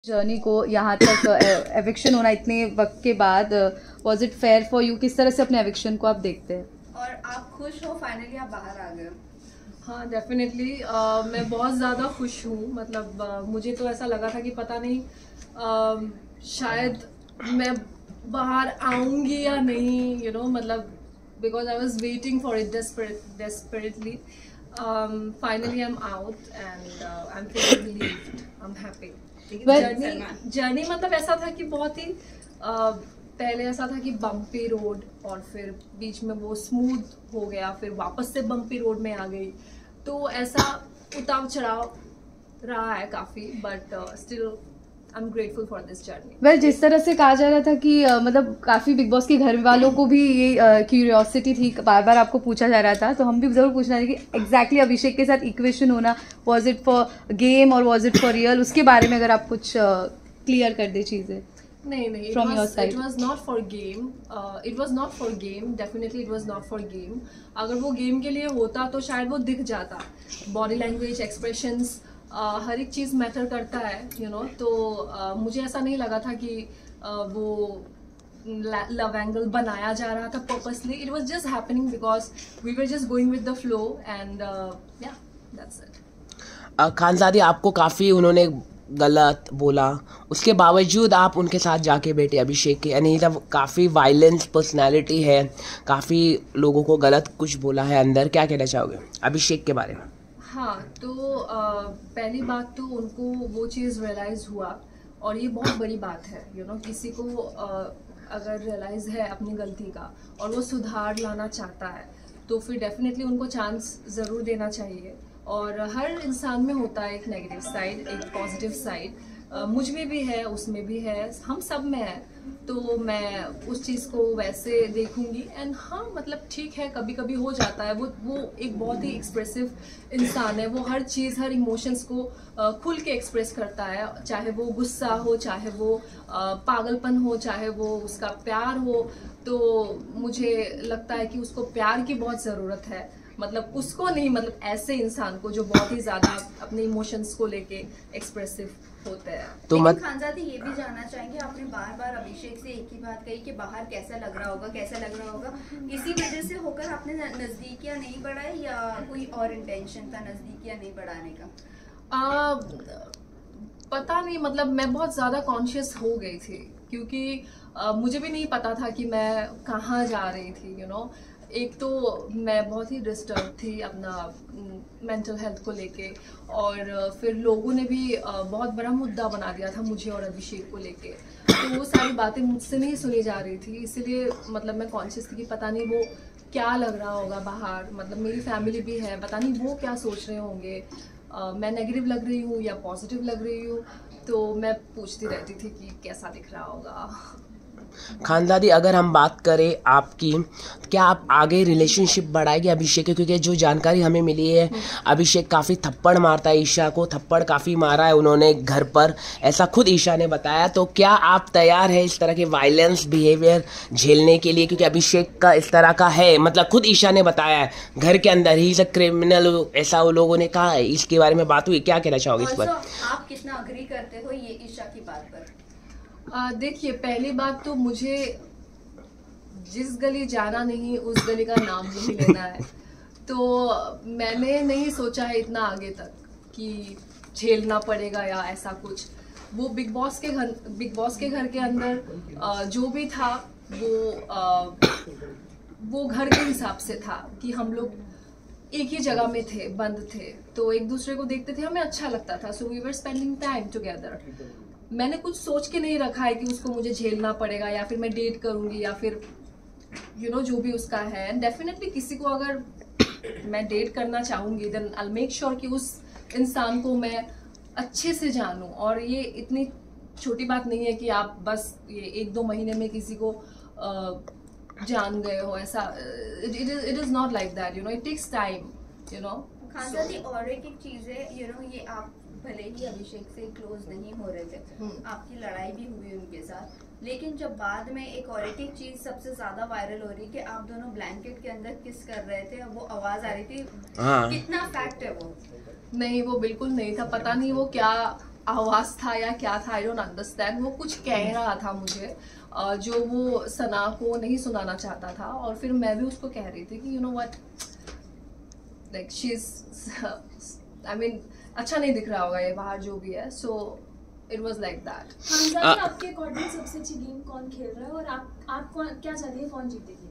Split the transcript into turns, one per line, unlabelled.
Journey को यहाँ तक एविक्शन होना इतने वक्त के बाद, was it fair for you? किस तरह से अपने एविक्शन को आप देखते हैं?
और आप खुश हो फाइनली आप बाहर आ गए?
हाँ डेफिनेटली मैं बहुत ज़्यादा खुश हूँ। मतलब मुझे तो ऐसा लगा था कि पता नहीं शायद मैं बाहर आऊँगी या नहीं, मतलब because I was waiting for it desperately. Finally I'm out and I'm feeling relieved. I'm happy. Journey मतलब ऐसा था कि बहुत ही पहले ऐसा था कि बम्पी रोड और फिर बीच में वो स्मूथ हो गया, फिर वापस से बम्पी रोड में आ गई, तो ऐसा उतार चढ़ाव रहा है काफ़ी, but still I am grateful for this journey.
Well, जिस तरह से कहा जा रहा था कि मतलब काफ़ी बिग बॉस के घर वालों को भी ये क्यूरियोसिटी थी, बार बार आपको पूछा जा रहा था, तो हम भी जरूर पूछना है कि एग्जैक्टली अभिषेक के साथ इक्वेशन होना, वाज इट फॉर गेम और वाज इट फॉर रियल? उसके बारे में अगर आप कुछ क्लियर कर दे चीज़ें।
नहीं, it was not for game. It was not for game. Definitely it was not for game. अगर वो गेम के लिए होता तो शायद वो दिख जाता। बॉडी लैंग्वेज, एक्सप्रेशंस, हर एक चीज़ मैटर करता है, तो मुझे ऐसा नहीं लगा था कि वो लव एंगल बनाया जा रहा था purposely. It was just happening because we were just going with the flow and yeah that's it.
Khanzadi आपको काफ़ी उन्होंने गलत बोला, उसके बावजूद आप उनके साथ जाके बैठे अभिषेक के, यानी जब काफ़ी वायलेंस पर्सनालिटी है, काफ़ी लोगों को गलत कुछ बोला है अंदर, क्या कहना चाहोगे अभिषेक के बारे में?
हाँ, तो पहली बात तो उनको वो चीज़ रियलाइज़ हुआ और ये बहुत बड़ी बात है, किसी को अगर रियलाइज़ है अपनी गलती का और वो सुधार लाना चाहता है तो फिर डेफिनेटली उनको चांस ज़रूर देना चाहिए. और हर इंसान में होता है एक नेगेटिव साइड, एक पॉजिटिव साइड, मुझ में भी है, उसमें भी है, हम सब में है, तो मैं उस चीज़ को वैसे देखूंगी. एंड हाँ, मतलब ठीक है, कभी कभी हो जाता है, वो एक बहुत ही एक्सप्रेसिव इंसान है, वो हर चीज़, हर इमोशंस को खुल के एक्सप्रेस करता है, चाहे वो गुस्सा हो, चाहे वो पागलपन हो, चाहे वो उसका प्यार हो. तो मुझे लगता है कि उसको प्यार की बहुत ज़रूरत है, मतलब उसको नहीं, मतलब ऐसे इंसान को जो बहुत ही ज्यादा अपने इमोशंस को लेके एक्सप्रेसिव होते हैं.
तो खानज़ादी ये भी जानना चाहेंगे, आपने बार बार अभिषेक से एक ही बात कही कि बाहर कैसा लग रहा होगा, कैसा लग रहा होगा, इसी वजह से होकर आपने नजदीकियां नहीं बढ़ाई या कोई और इंटेंशन था नजदीकियां नहीं बढ़ाने का?
पता नहीं, मतलब मैं बहुत ज्यादा कॉन्शियस हो गई थी क्योंकि मुझे भी नहीं पता था कि मैं कहाँ जा रही थी. एक तो मैं बहुत ही डिस्टर्ब थी अपना मेंटल हेल्थ को लेके, और फिर लोगों ने भी बहुत बड़ा मुद्दा बना दिया था मुझे और अभिषेक को लेके, तो वो सारी बातें मुझसे नहीं सुनी जा रही थी. इसीलिए मतलब मैं कॉन्शियस थी कि पता नहीं वो क्या लग रहा होगा बाहर, मतलब मेरी फैमिली भी है, पता नहीं वो क्या सोच रहे होंगे, मैं नेगेटिव लग रही हूँ या पॉजिटिव लग रही हूँ, तो मैं पूछती रहती थी कि कैसा दिख रहा होगा.
खानज़ादी अगर हम बात करें आपकी, क्या आप आगे रिलेशनशिप बढ़ाएंगे अभिषेक के? क्योंकि जो जानकारी हमें मिली है, अभिषेक काफ़ी थप्पड़ मारता है ईशा को, थप्पड़ काफ़ी मारा है उन्होंने घर पर, ऐसा खुद ईशा ने बताया. तो क्या आप तैयार है इस तरह के वायलेंस बिहेवियर झेलने के लिए? क्योंकि अभिषेक का इस तरह का है, मतलब खुद ईशा ने बताया है घर के अंदर ही इज अ क्रिमिनल, ऐसा वो लोगों ने कहा है. इसके बारे में बात हुई, क्या कहना चाहोगे इस पर?
आप कितना अग्री करते हो ये ईशा की बात पर?
देखिए, पहली बात तो मुझे जिस गली जाना नहीं उस गली का नाम नहीं लेना है, तो मैंने नहीं सोचा है इतना आगे तक कि झेलना पड़ेगा या ऐसा कुछ. वो बिग बॉस के घर के अंदर जो भी था वो घर के हिसाब से था कि हम लोग एक ही जगह में थे, बंद थे, तो एक दूसरे को देखते थे, हमें अच्छा लगता था, so we were spending time together. मैंने कुछ सोच के नहीं रखा है कि उसको मुझे झेलना पड़ेगा या फिर मैं डेट करूंगी या फिर जो भी उसका है. डेफिनेटली किसी को अगर मैं डेट करना चाहूंगी then I will make sure कि उस इंसान को मैं अच्छे से जानूं, और ये इतनी छोटी बात नहीं है कि आप बस ये 1-2 महीने में किसी को जान गए हो, ऐसा it is not like that, it takes time.
Khanzadi और एक चीज है, ये आप भले ही अभिषेक से क्लोज नहीं हो रहे थे, आपकी लड़ाई भी हुई उनके साथ, लेकिन जब बाद में एक और एक चीज सबसे ज्यादा वायरल हो रही है कि आप दोनों ब्लैंकेट के अंदर किस कर रहे थे, वो आवाज आ रही थी, कितना फैक्ट है वो?
नहीं, वो बिल्कुल नहीं था, पता नहीं वो क्या आवाज था या क्या था, आई डोंट अंडरस्टैंड। वो कुछ कह रहा था मुझे जो वो सना को नहीं सुनाना चाहता था, और फिर मैं भी उसको कह रही थी कि you know what, like she is, I mean अच्छा नहीं दिख रहा होगा ये बाहर जो भी है। So it was like that.
Khanzadi, आपके अकॉर्डिंग सबसे अच्छी गेम कौन खेल रहा है और आप क्या चाहती है कौन जीतेगी?